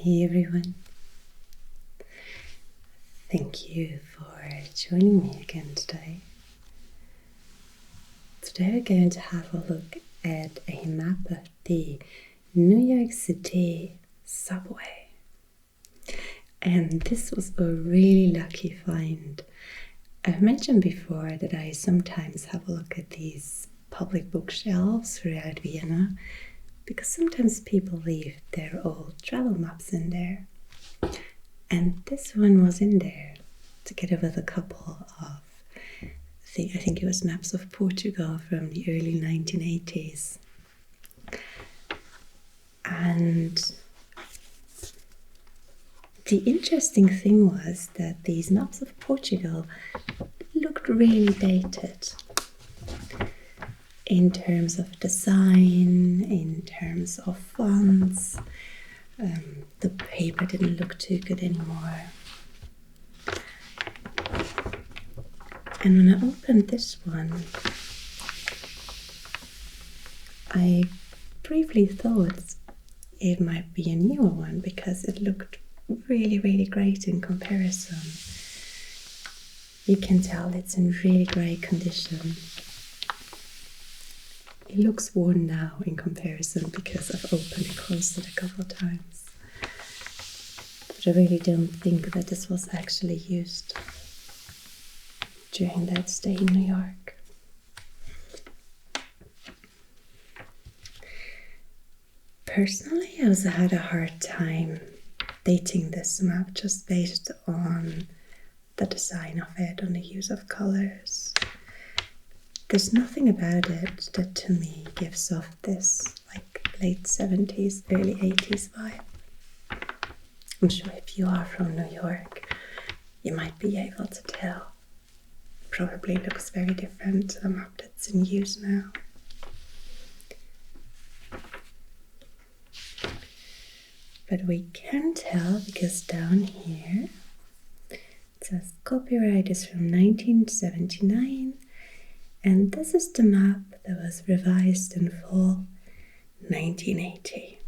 Hey everyone, thank you for joining me again today. Today we're going to have a look at a map of the New York City subway. And this was a really lucky find. I've mentioned before that I sometimes have a look at these public bookshelves throughout Vienna because sometimes people leave their old travel maps in there. And this one was in there, together with a couple of, I think it was maps of Portugal from the early 1980s. And the interesting thing was that these maps of Portugal looked really dated. In terms of design, in terms of fonts, the paper didn't look too good anymore. And when I opened this one, I briefly thought it might be a newer one because it looked really, really great in comparison. You can tell it's in really great condition. It looks worn now in comparison because I've opened it, closed it a couple of times. But I really don't think that this was actually used during that stay in New York. Personally, I also had a hard time dating this map just based on the design of it, on the use of colors. There's nothing about it that to me gives off this like late 70s, early 80s vibe. I'm sure if you are from New York, you might be able to tell. Probably looks very different to the map that's in use now. But we can tell because down here it says copyright is from 1979. And this is the map that was revised in fall 1980.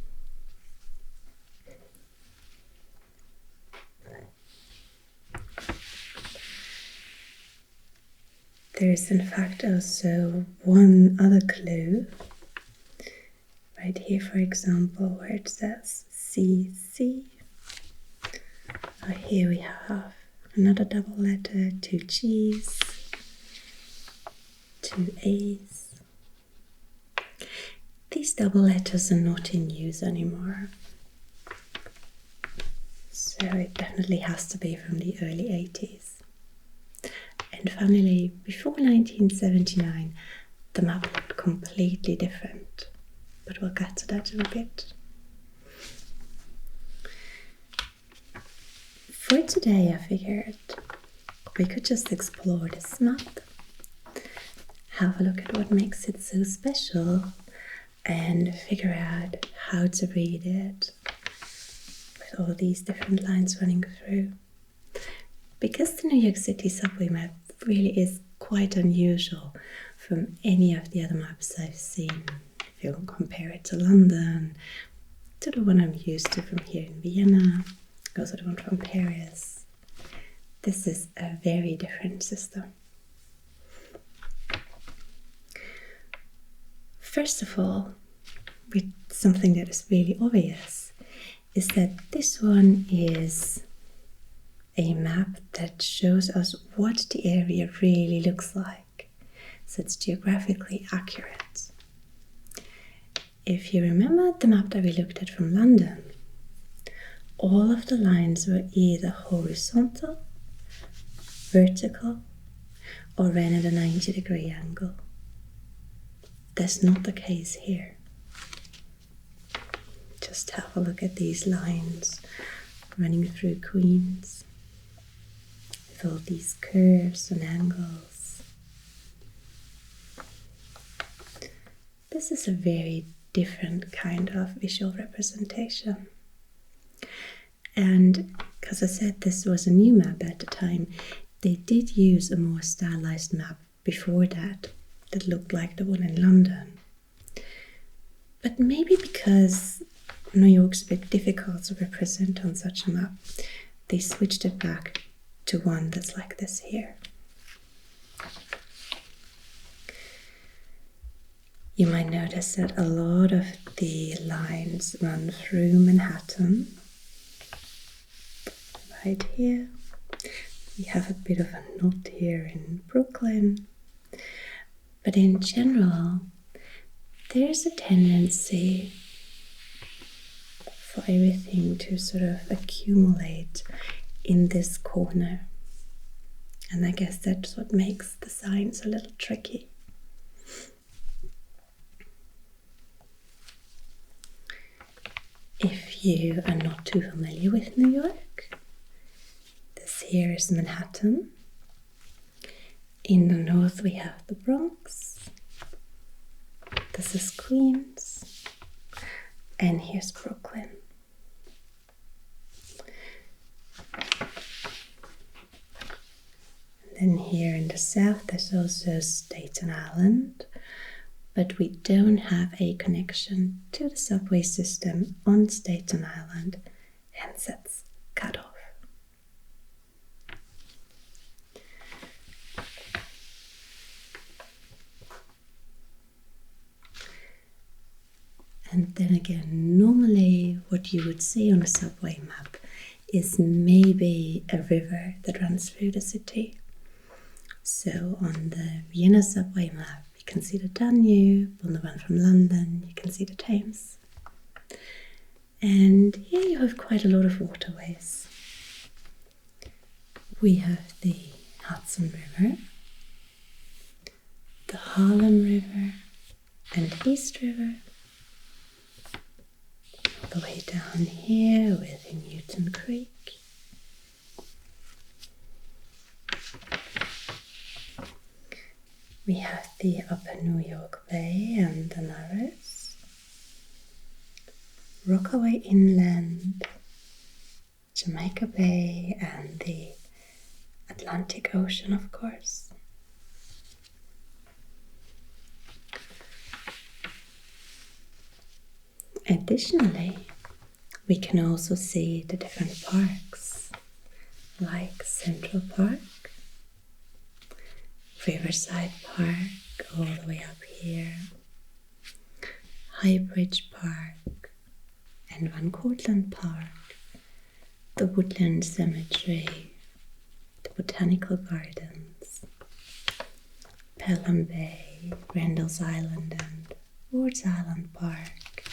There is in fact also one other clue. Right here, for example, where it says CC. Here we have another double letter, 2 G's. 2 A's. These double letters are not in use anymore. So it definitely has to be from the early 80s. And finally, before 1979, the map looked completely different. But we'll get to that in a bit. For today, I figured we could just explore this map, have a look at what makes it so special, and figure out how to read it with all these different lines running through. Because the New York City subway map really is quite unusual from any of the other maps I've seen. If you compare it to London, to the one I'm used to from here in Vienna, also the one from Paris, this is a very different system. First of all, with something that is really obvious, is that this one is a map that shows us what the area really looks like. So it's geographically accurate. If you remember the map that we looked at from London, all of the lines were either horizontal, vertical, or ran at a 90-degree angle. That's not the case here. Just have a look at these lines running through Queens with all these curves and angles. This is a very different kind of visual representation. And because I said this was a new map at the time, they did use a more stylized map before that looked like the one in London. But maybe because New York's a bit difficult to represent on such a map, they switched it back to one that's like this here. You might notice that a lot of the lines run through Manhattan. Right here. We have a bit of a knot here in Brooklyn. But in general, there's a tendency for everything to sort of accumulate in this corner. And I guess that's what makes the signs a little tricky. If you are not too familiar with New York, this here is Manhattan. In the north we have the Bronx. This is Queens. And here's Brooklyn. And then here in the south there's also Staten Island. But we don't have a connection to the subway system on Staten Island, hence it's cut off. And then again, normally what you would see on a subway map is maybe a river that runs through the city. So on the Vienna subway map, you can see the Danube. On the one from London, you can see the Thames. And here you have quite a lot of waterways. We have the Hudson River, the Harlem River, and East River. All the way down here with Newton Creek. We have the Upper New York Bay and the Narrows, Rockaway Inland, Jamaica Bay, and the Atlantic Ocean, of course. Additionally, we can also see the different parks, like Central Park, Riverside Park, all the way up here, High Bridge Park, and Van Cortlandt Park, the Woodland Cemetery, the Botanical Gardens, Pelham Bay, Randall's Island, and Ward's Island Park.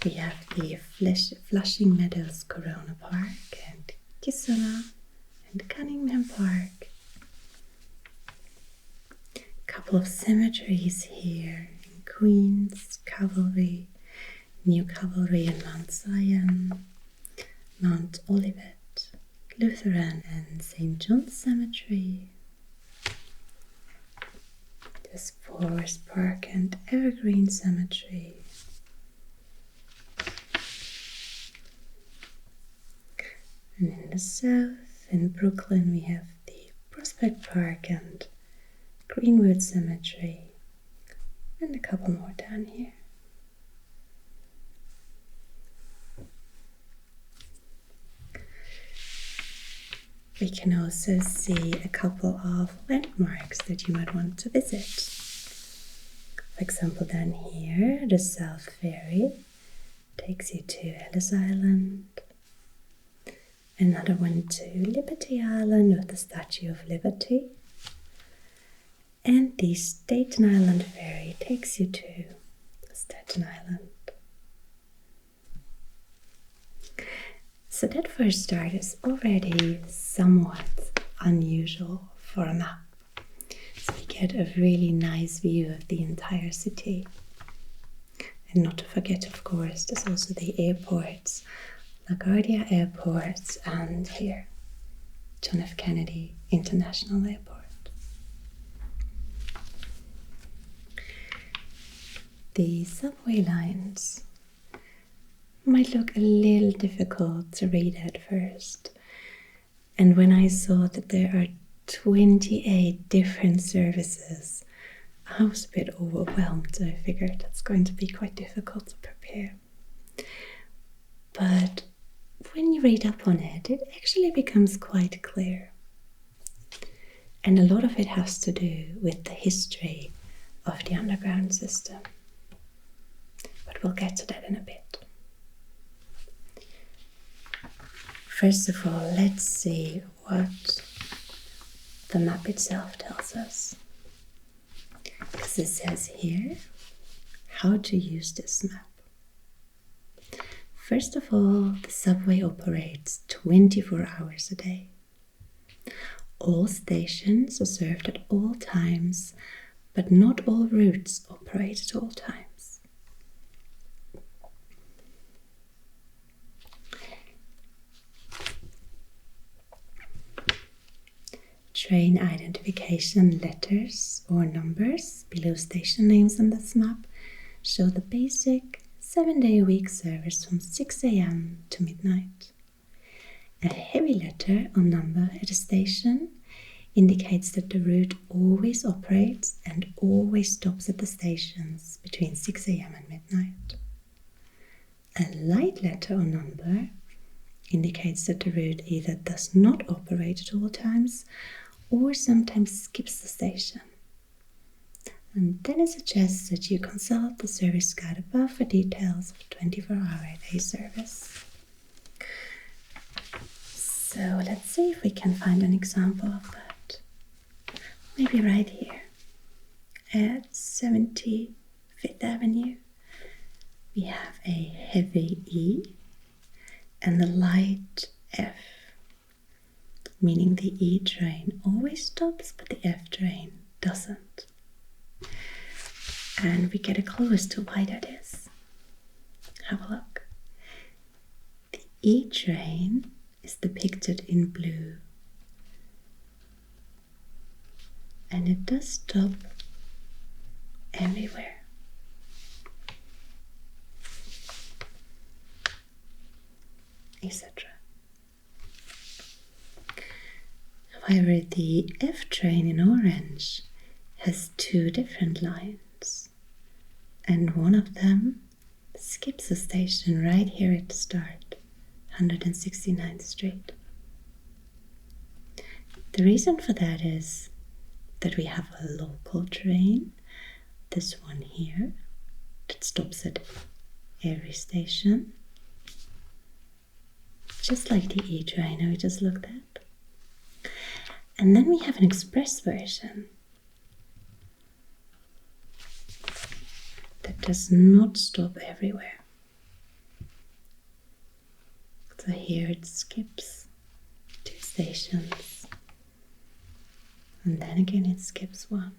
We have the Flushing Meadows Corona Park and Kissona and Cunningham Park. A couple of cemeteries here in Queens, Cavalry, New Cavalry and Mount Zion, Mount Olivet, Lutheran and St. John's Cemetery. There's Forest Park and Evergreen Cemetery. And in the south, in Brooklyn, we have the Prospect Park and Greenwood Cemetery, and a couple more down here. We can also see a couple of landmarks that you might want to visit. For example, down here, the South Ferry takes you to Ellis Island. Another one to Liberty Island with the Statue of Liberty. And the Staten Island Ferry takes you to Staten Island. So that first start is already somewhat unusual for a map. So we get a really nice view of the entire city. And not to forget, of course, there's also the airports. LaGuardia Airport and here, John F. Kennedy International Airport. The subway lines might look a little difficult to read at first. And when I saw that there are 28 different services, I was a bit overwhelmed, so I figured that's going to be quite difficult to prepare. But when you read up on it, it actually becomes quite clear. And a lot of it has to do with the history of the underground system. But we'll get to that in a bit. First of all, let's see what the map itself tells us. Because it says here how to use this map. First of all, the subway operates 24 hours a day. All stations are served at all times, but not all routes operate at all times. Train identification letters or numbers below station names on this map show the basic 7-day-a-week service from 6 a.m. to midnight. A heavy letter or number at a station indicates that the route always operates and always stops at the stations between 6 a.m. and midnight. A light letter or number indicates that the route either does not operate at all times or sometimes skips the station. And then it suggests that you consult the service guide above for details of 24-hour-a-day service. So let's see if we can find an example of that. Maybe right here at 75th Avenue, we have a heavy E and a light F, meaning the E train always stops but the F train doesn't. And we get a clue as to why that is. Have a look. The E train is depicted in blue, and it does stop everywhere. Etc. However, the F train in orange has two different lines, and one of them skips a station right here at the start, 169th Street. The reason for that is that we have a local train, this one here, that stops at every station, just like the E train we just looked at. And then we have an express version that does not stop everywhere. So here it skips 2 stations, and then again it skips 1.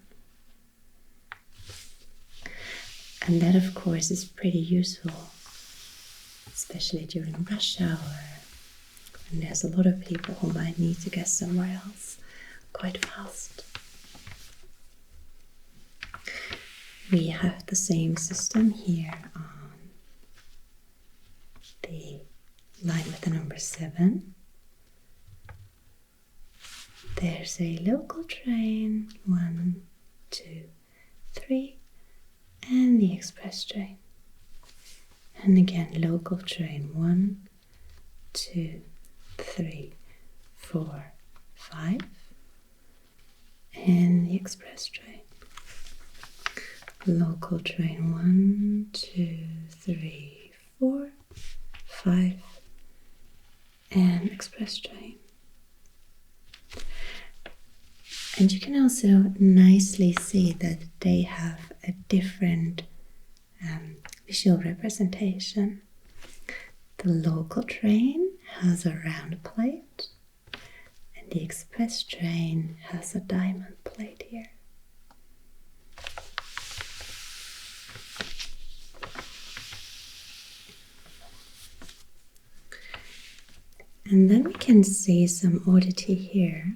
And that, of course, is pretty useful, especially during rush hour, and there's a lot of people who might need to get somewhere else quite fast. We have the same system here on the line with the number 7. There's a local train, 1, 2, 3, and the express train. And again, local train, 1, 2, 3, 4, 5, and the express train. Local train 1, 2, 3, 4, 5, and express train. And you can also nicely see that they have a different visual representation. The local train has a round plate, and the express train has a diamond plate here. And then we can see some oddity here.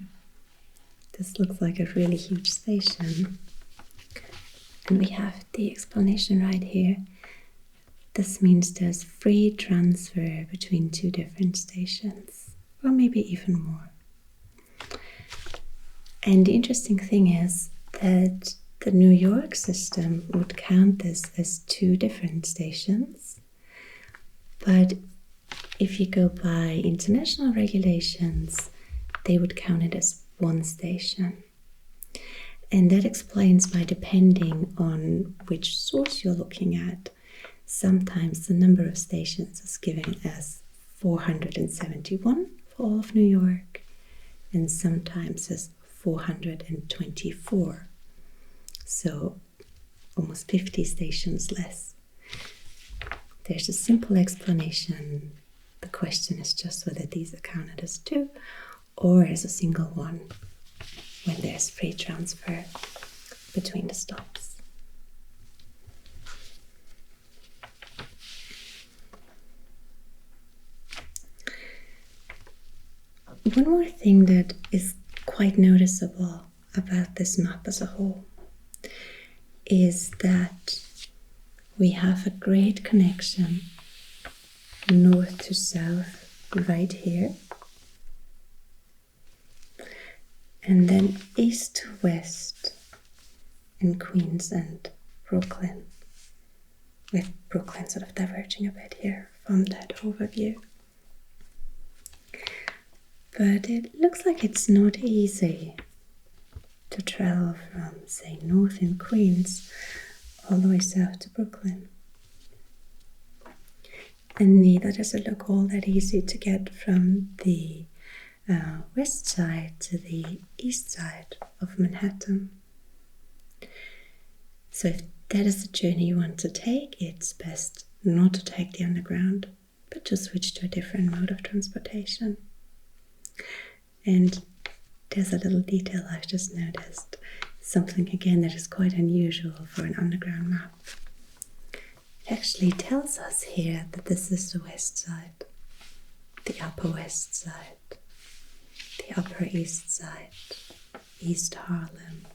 This looks like a really huge station. And we have the explanation right here. This means there's free transfer between 2 different stations, or maybe even more. And the interesting thing is that the New York system would count this as 2 different stations, but if you go by international regulations, they would count it as 1 station. And that explains why, depending on which source you're looking at, sometimes the number of stations is given as 471 for all of New York, and sometimes as 424. So almost 50 stations less. There's a simple explanation. The question is just whether these are counted as 2 or as a single one when there's free transfer between the stops. One more thing that is quite noticeable about this map as a whole is that we have a great connection north to south right here, and then east to west in Queens and Brooklyn, with Brooklyn sort of diverging a bit here from that overview. But it looks like it's not easy to travel from, say, north in Queens all the way south to Brooklyn. And neither does it look all that easy to get from the west side to the east side of Manhattan. So if that is the journey you want to take, it's best not to take the underground, but to switch to a different mode of transportation. And there's a little detail I've just noticed, something again that is quite unusual for an underground map. It actually tells us here that this is the west side, the upper west side, the upper east side, East Harlem,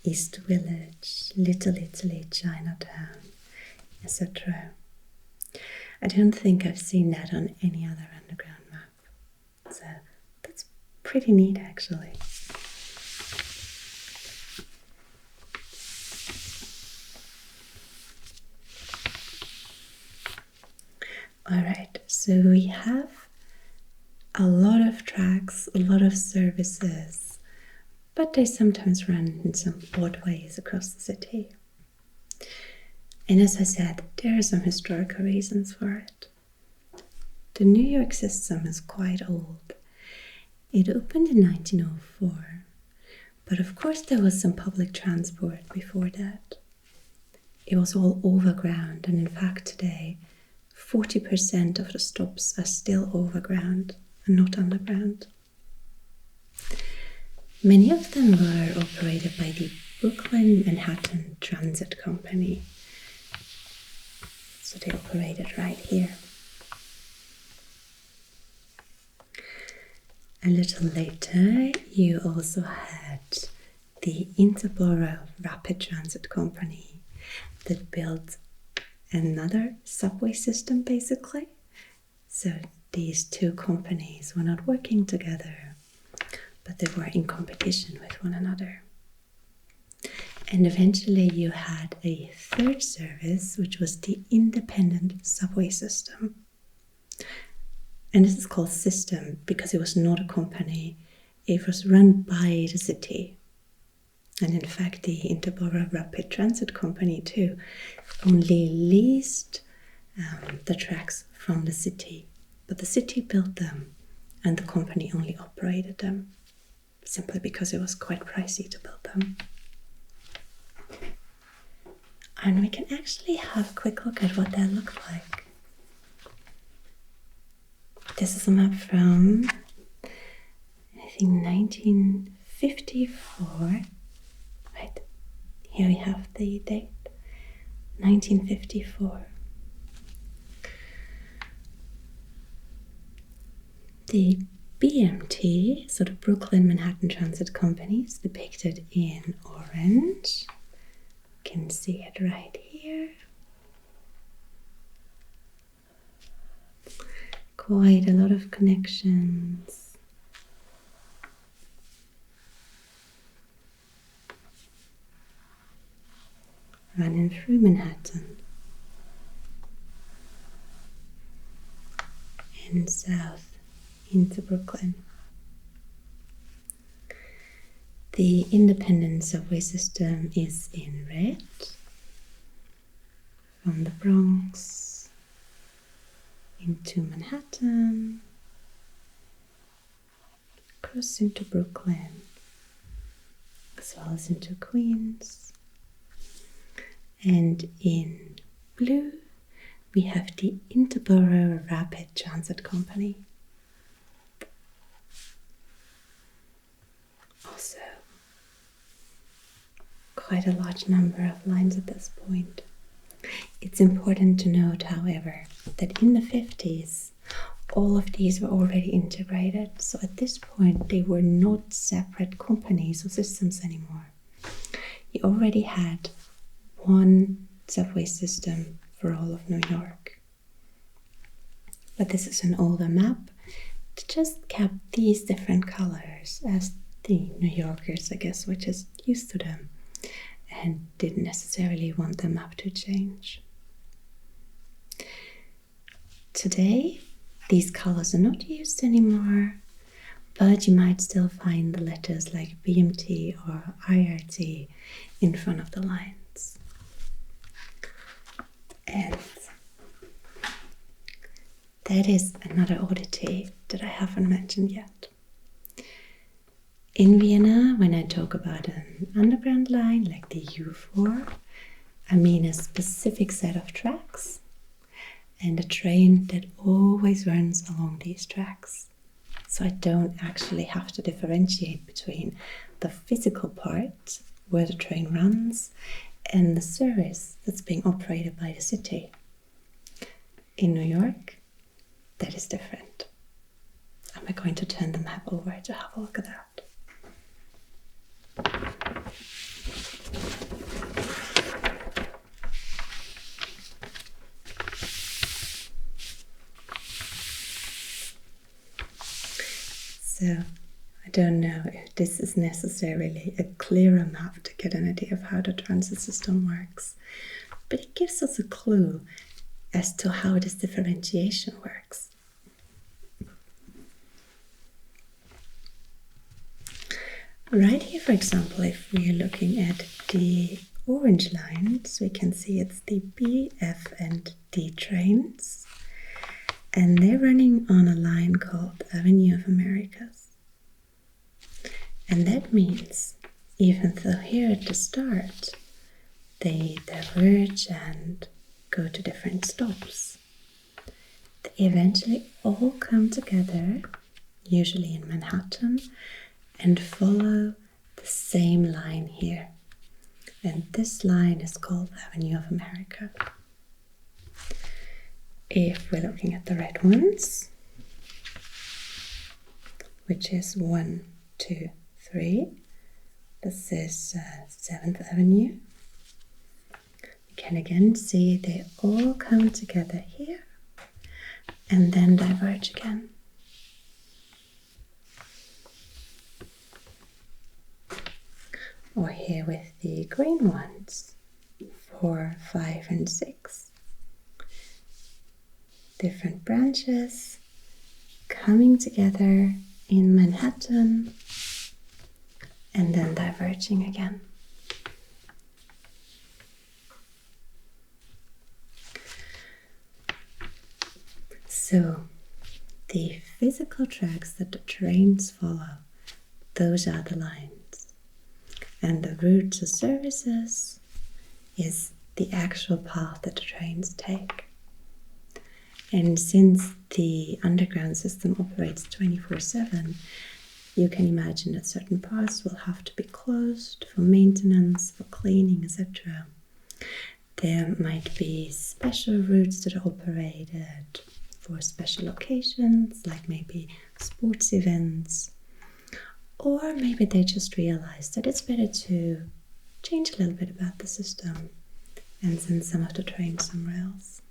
East Village, Little Italy, Chinatown, etc. I don't think I've seen that on any other underground map. So that's pretty neat, actually. Alright, so we have a lot of tracks, a lot of services, but they sometimes run in some odd ways across the city. And as I said, there are some historical reasons for it. The New York system is quite old. It opened in 1904, but of course there was some public transport before that. It was all overground, and in fact today 40% of the stops are still overground and not underground. Many of them were operated by the Brooklyn Manhattan Transit Company. So they operated right here. A little later, you also had the Interborough Rapid Transit Company that built another subway system, basically. So these 2 companies were not working together, but they were in competition with one another. And eventually you had a 3rd service, which was the independent subway system. And this is called system because it was not a company. It was run by the city. And in fact, the Interborough Rapid Transit Company too only leased the tracks from the city. But the city built them and the company only operated them, simply because it was quite pricey to build them. And we can actually have a quick look at what that looked like. This is a map from, I think, 1954. Right, here we have the date, 1954. The BMT, so the Brooklyn Manhattan Transit Company, is depicted in orange. You can see it right here. Quite a lot of connections. running through Manhattan and south into Brooklyn. The independent subway system is in red, from the Bronx into Manhattan, across into Brooklyn, as well as into Queens. And in blue, we have the Interborough Rapid Transit Company. Also, quite a large number of lines at this point. It's important to note, however, that in the 50s, all of these were already integrated. So at this point, they were not separate companies or systems anymore. You already had one subway system for all of New York. But this is an older map that just kept these different colors as the New Yorkers, I guess, were just used to them and didn't necessarily want the map to change. Today, these colors are not used anymore, but you might still find the letters like BMT or IRT in front of the lines. And that is another oddity that I haven't mentioned yet. In Vienna, when I talk about an underground line like the U4, I mean a specific set of tracks and a train that always runs along these tracks. So I don't actually have to differentiate between the physical part where the train runs and the service that's being operated by the city. In New York, that is different. Am I going to turn the map over to have a look at that? So, I don't know if this is necessarily a clearer map to get an idea of how the transit system works, but it gives us a clue as to how this differentiation works. Right here, for example, if we are looking at the orange lines, we can see it's the B, F, and D trains. And they're running on a line called Avenue of Americas. And that means, even though here at the start, they diverge and go to different stops, they eventually all come together, usually in Manhattan, and follow the same line here. And this line is called Avenue of America. If we're looking at the red ones, which is 1, 2, 3, this is 7th Avenue. You can again see they all come together here and then diverge again. Or here with the green ones, 4, 5, and 6. Different branches coming together in Manhattan and then diverging again. So the physical tracks that the trains follow, those are the lines. And the routes or services is the actual path that the trains take. And since the underground system operates 24/7, you can imagine that certain parts will have to be closed for maintenance, for cleaning, etc. There might be special routes that are operated for special occasions, like maybe sports events, or maybe they just realized that it's better to change a little bit about the system and send some of the trains somewhere else.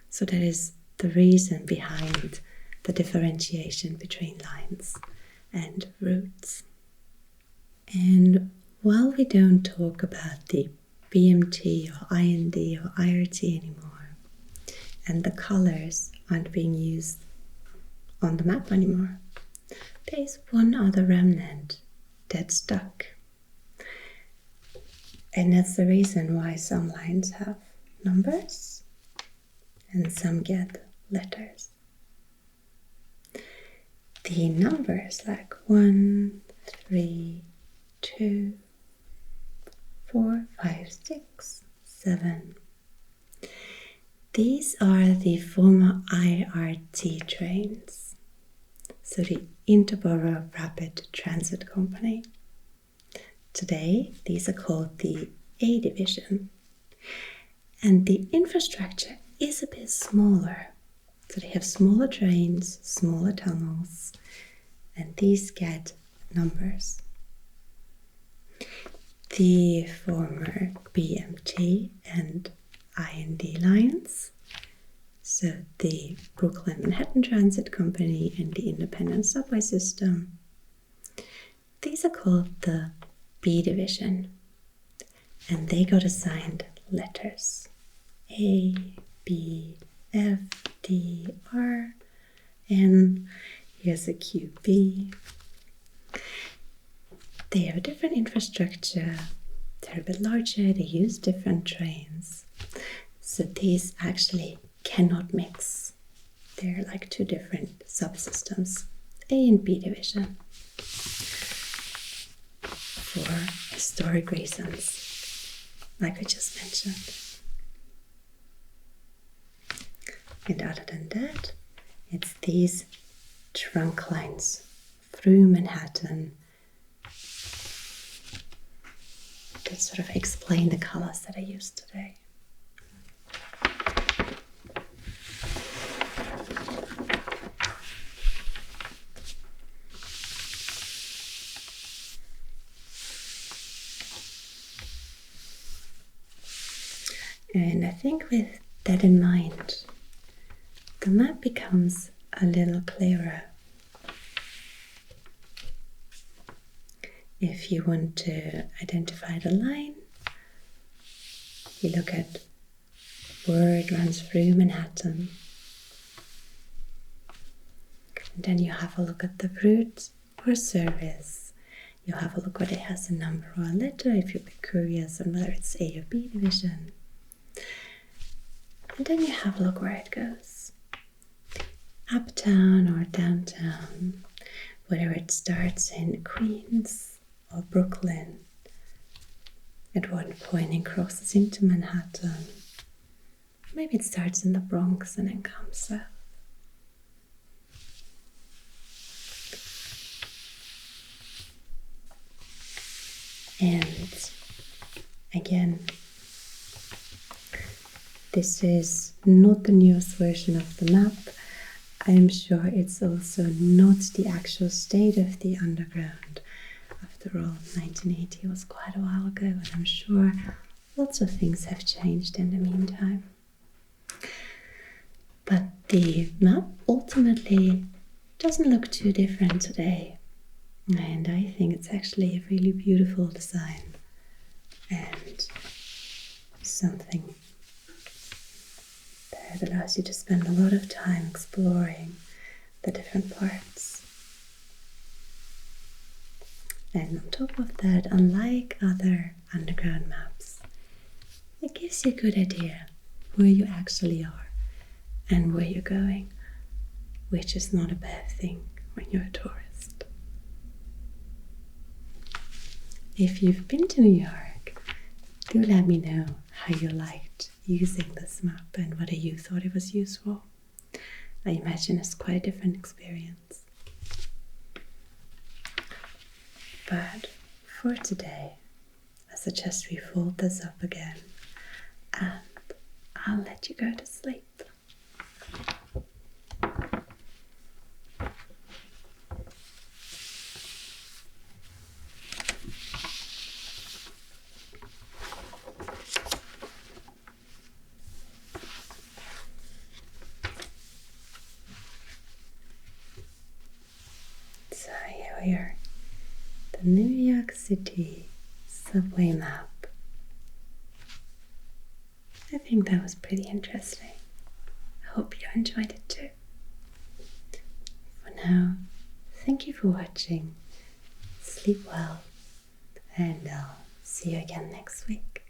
So that is the reason behind the differentiation between lines and routes. And while we don't talk about the BMT or IND or IRT anymore, and the colors aren't being used on the map anymore. There is one other remnant that stuck. And that's the reason why some lines have numbers and some get letters. The numbers like 1, 3, 2, 4, 5, 6, 7. These are the former IRT trains, so the Interborough Rapid Transit Company. Today, these are called the A Division, and the infrastructure is a bit smaller. So they have smaller trains, smaller tunnels, and these get numbers. The former BMT and IND lines, so the Brooklyn Manhattan Transit Company and the Independent Subway System, these are called the B Division, and they got assigned letters A, B, F, D, R, N. Here's a QB. They have a different infrastructure, they're a bit larger, they use different trains, so these actually cannot mix. They're like two different subsystems, A and B Division, for historic reasons, like we just mentioned. And other than that, it's these trunk lines through Manhattan that sort of explain the colors that I used today. And I think with that in mind, the map becomes a little clearer. If you want to identify the line, you look at where it runs through Manhattan. And then you have a look at the route or service. You have a look whether it has a number or a letter if you're curious on whether it's A or B division. And then you have a look where it goes. Uptown or downtown, whether it starts in Queens or Brooklyn, at one point and crosses into Manhattan. Maybe it starts in the Bronx and then comes south. And again, this is not the newest version of the map. I am sure it's also not the actual state of the underground. After all, 1980 was quite a while ago, and I'm sure lots of things have changed in the meantime. But the map ultimately doesn't look too different today. And I think it's actually a really beautiful design and something that allows you to spend a lot of time exploring the different parts. And on top of that, unlike other underground maps, it gives you a good idea where you actually are and where you're going, which is not a bad thing when you're a tourist. If you've been to New York, do let me know how you liked using this map and whether you thought it was useful. I imagine it's quite a different experience. But for today, I suggest we fold this up again and I'll let you go to sleep. So here we are, the New York City subway map. I think that was pretty interesting. I hope you enjoyed it too. For now, thank you for watching. Sleep well, and I'll see you again next week.